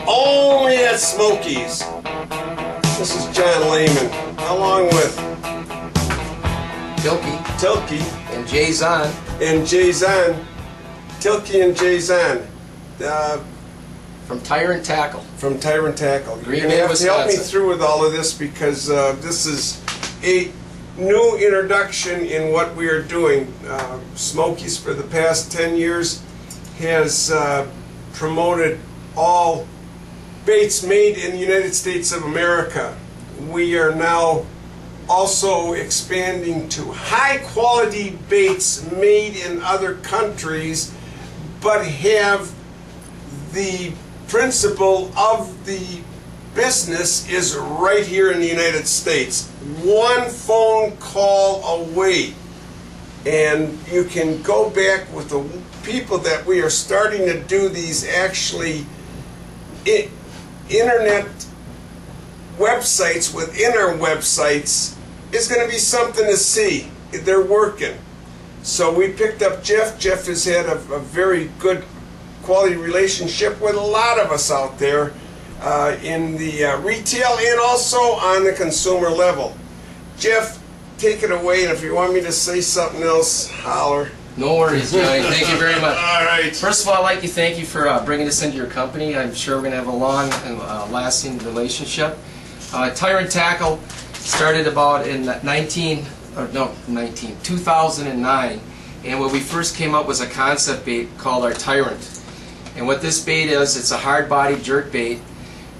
Only at Smokies. This is John Lehman, along with Tilke and Jay Zahn. Tilke and Jay Zahn. From Tyrant Tackle. From Tyrant Tackle. Green You're going to have to help me through with all of this because this is a new introduction in what we are doing. Smokies for the past 10 years has promoted all baits made in the United States of America. We are now also expanding to high quality baits made in other countries but have the principle of the business is right here in the United States. One phone call away and you can go back with the people that we are starting to do these actually internet websites within our websites is going to be something to see. They're working. So we picked up Jeff. Jeff has had a very good quality relationship with a lot of us out there in the retail and also on the consumer level. Jeff, take it away, and if you want me to say something else, holler. No worries, Johnny. Thank you very much. All right. First of all, I'd like to thank you for bringing us into your company. I'm sure we're going to have a long and lasting relationship. Tyrant Tackle started about in 2009, and when we first came up was a concept bait called our Tyrant. And what this bait is, it's a hard-bodied jerk bait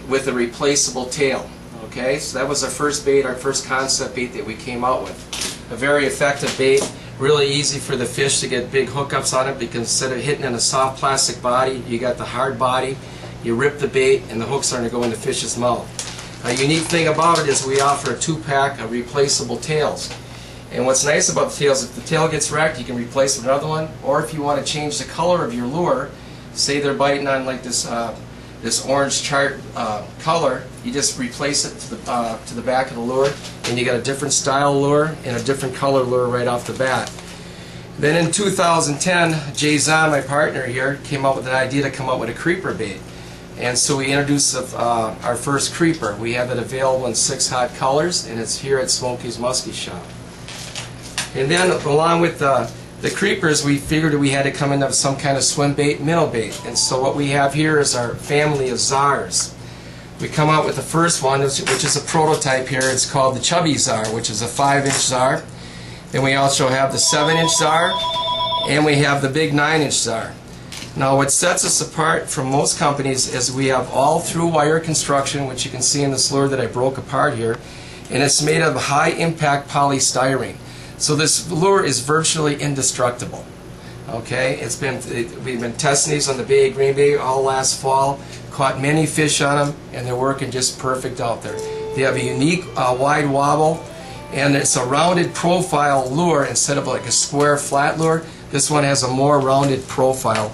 with a replaceable tail. Okay, so that was our first bait, our first concept bait that we came out with. A very effective bait, really easy for the fish to get big hookups on it because instead of hitting in a soft plastic body, you got the hard body, you rip the bait, and the hooks are going to go in the fish's mouth. A unique thing about it is we offer a 2-pack of replaceable tails. And what's nice about the tails, if the tail gets wrecked, you can replace it with another one, or if you want to change the color of your lure, say they're biting on like this this orange chart color, you just replace it to the back of the lure, and you got a different style lure and a different color lure right off the bat. Then in 2010, Jay Zahn, my partner here, came up with an idea to come up with a creeper bait. And so we introduced our first creeper. We have it available in 6 hot colors, and it's here at Smokies Muskie Shop. And then along with the creepers, we figured we had to come into some kind of swim bait, minnow bait. And so what we have here is our family of Czars. We come out with the first one, which is a prototype here. It's called the Chubby Czar, which is a 5-inch Czar. Then we also have the 7-inch Czar, and we have the big 9-inch Czar. Now what sets us apart from most companies is we have all-through wire construction, which you can see in this lure that I broke apart here, and it's made of high-impact polystyrene. So this lure is virtually indestructible. Okay, we've been testing these on the Bay of Green Bay all last fall, caught many fish on them, and they're working just perfect out there. They have a unique wide wobble, and it's a rounded profile lure instead of like a square flat lure. This one has a more rounded profile.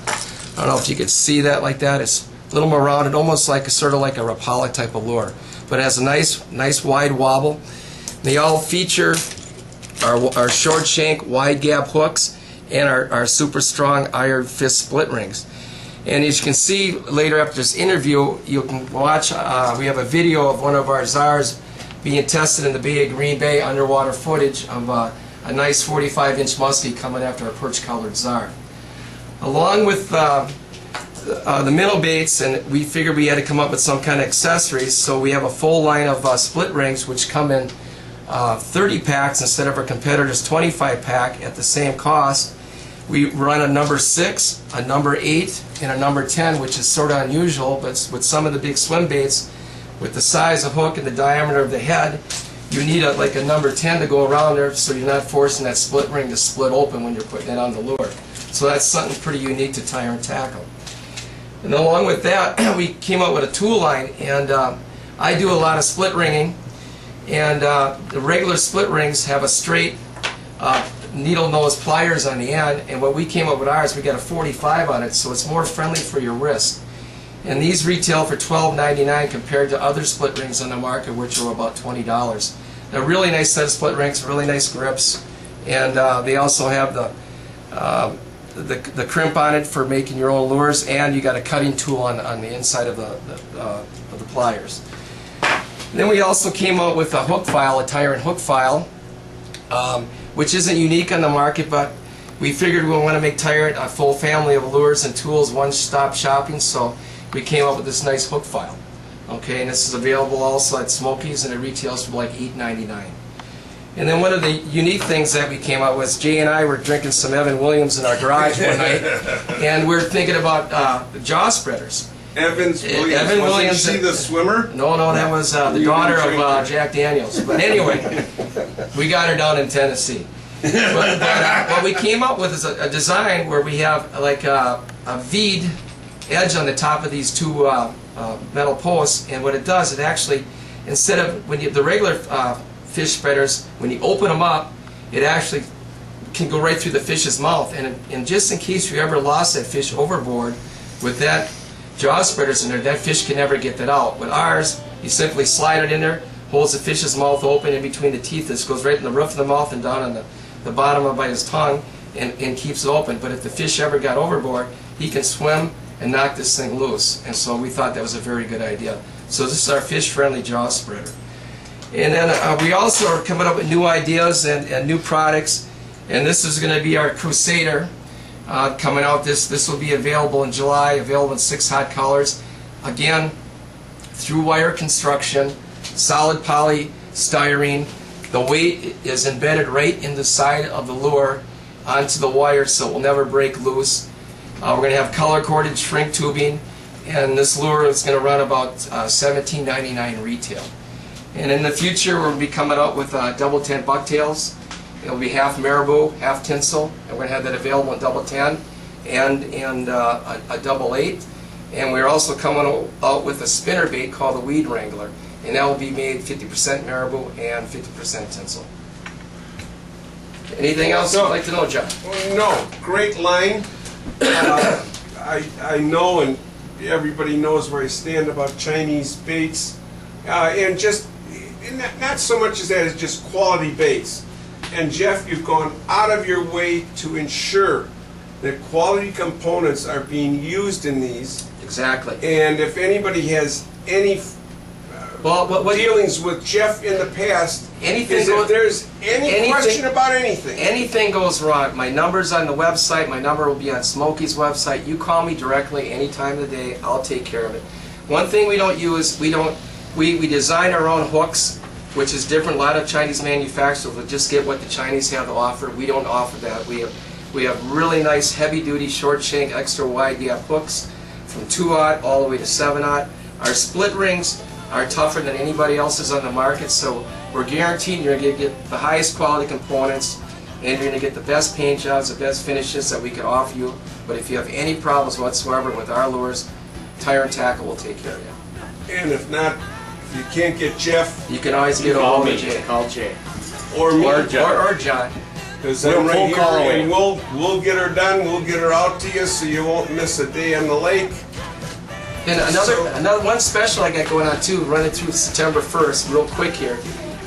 I don't know if you could see that like that. It's a little more rounded, almost like sort of like a Rapala type of lure, but it has a nice wide wobble. They all feature our short shank wide gap hooks and our super strong iron fist split rings. And as you can see later after this interview, you can watch, we have a video of one of our Czars being tested in the Bay of Green Bay, underwater footage of a nice 45-inch muskie coming after a perch colored Czar. Along with the minnow baits, and we figured we had to come up with some kind of accessories, so we have a full line of split rings which come in 30 packs instead of our competitors' 25 pack at the same cost. We run a number 6, a number 8, and a number 10, which is sort of unusual, but with some of the big swim baits, with the size of hook and the diameter of the head, you need like a number 10 to go around there so you're not forcing that split ring to split open when you're putting it on the lure. So that's something pretty unique to Tyrant Tackle. And along with that, we came up with a tool line, and I do a lot of split ringing. And the regular split rings have a straight needle nose pliers on the end, and when we came up with ours, we got a 45 on it, so it's more friendly for your wrist. And these retail for $12.99 compared to other split rings on the market, which are about $20. They're a really nice set of split rings, really nice grips, and they also have the the crimp on it for making your own lures, and you got a cutting tool on the inside of the pliers. And then we also came out with a hook file, a Tyrant hook file, which isn't unique on the market, but we figured we want to make Tyrant a full family of lures and tools, one-stop shopping, so we came up with this nice hook file. Okay, and this is available also at Smokies, and it retails for like $8.99. And then one of the unique things that we came up with, Jay and I were drinking some Evan Williams in our garage one night, and we're thinking about jaw spreaders. Evan Williams. Was she the swimmer? No, that was the daughter of Jack Daniels. But anyway, we got her down in Tennessee. But what we came up with is a design where we have like a V'd edge on the top of these two metal posts, and what it does, it actually, instead of when the regular fish spreaders, when you open them up, it actually can go right through the fish's mouth, and just in case you ever lost that fish overboard, with that jaw spreaders in there, that fish can never get that out. With ours, you simply slide it in there, holds the fish's mouth open in between the teeth. This goes right in the roof of the mouth and down on the bottom of by his tongue, and keeps it open. But if the fish ever got overboard, he can swim and knock this thing loose. And so we thought that was a very good idea. So this is our fish-friendly jaw spreader. And then we also are coming up with new ideas and new products. And this is going to be our Crusader coming out. This will be available in July, available in 6 hot colors. Again, through wire construction, solid polystyrene. The weight is embedded right in the side of the lure onto the wire, so it will never break loose. We're going to have color-corded shrink tubing, and this lure is going to run about $17.99 retail. And in the future, we'll be coming out with double 10 bucktails. It'll be half marabou, half tinsel, and we're going to have that available in double 10 and a double 8. And we're also coming out with a spinner bait called the Weed Wrangler, and that will be made 50% marabou and 50% tinsel. Anything else you'd like to know, John? No, great line. I know, and everybody knows where I stand about Chinese baits, and just not so much as that, as just quality baits. And Jeff, you've gone out of your way to ensure that quality components are being used in these. Exactly. And if anybody has any dealings with Jeff in the past, if there's any question about anything. Anything goes wrong, my number's on the website, my number will be on Smoky's website. You call me directly any time of the day, I'll take care of it. One thing we don't use, we design our own hooks, which is different. A lot of Chinese manufacturers will just get what the Chinese have to offer. We don't offer that. We have really nice heavy-duty, short shank, extra wide gap hooks from 2/0 all the way to 7/0. Our split rings are tougher than anybody else's on the market, so we're guaranteed you're going to get the highest quality components, and you're going to get the best paint jobs, the best finishes that we can offer you. But if you have any problems whatsoever with our lures, Tyrant Tackle will take care of you. And if not, if you can't get Jeff, you can always get a hold of Jay. Call Jay. Or me. Or John. Because I'm right here, and we'll get her done. We'll get her out to you, so you won't miss a day on the lake. And another one special I got going on too, running through September 1st, real quick here.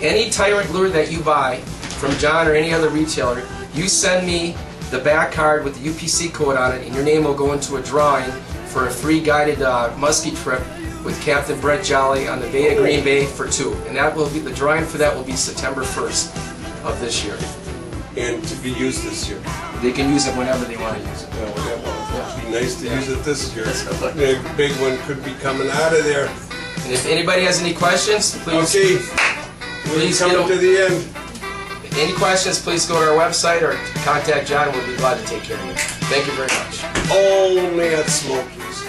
Any Tyrant lure that you buy from John or any other retailer, you send me the back card with the UPC code on it, and your name will go into a drawing for a free guided muskie trip with Captain Brett Jolly on the Bay of Green Bay for 2. And that will be, the drawing for that will be September 1st of this year. And to be used this year. They can use it whenever they want to use it. It'd be nice to use it this year. The big one could be coming out of there. And if anybody has any questions, please, please come to the end. Any questions, please go to our website or contact John, and we'll be glad to take care of you. Thank you very much. Only at Smokies.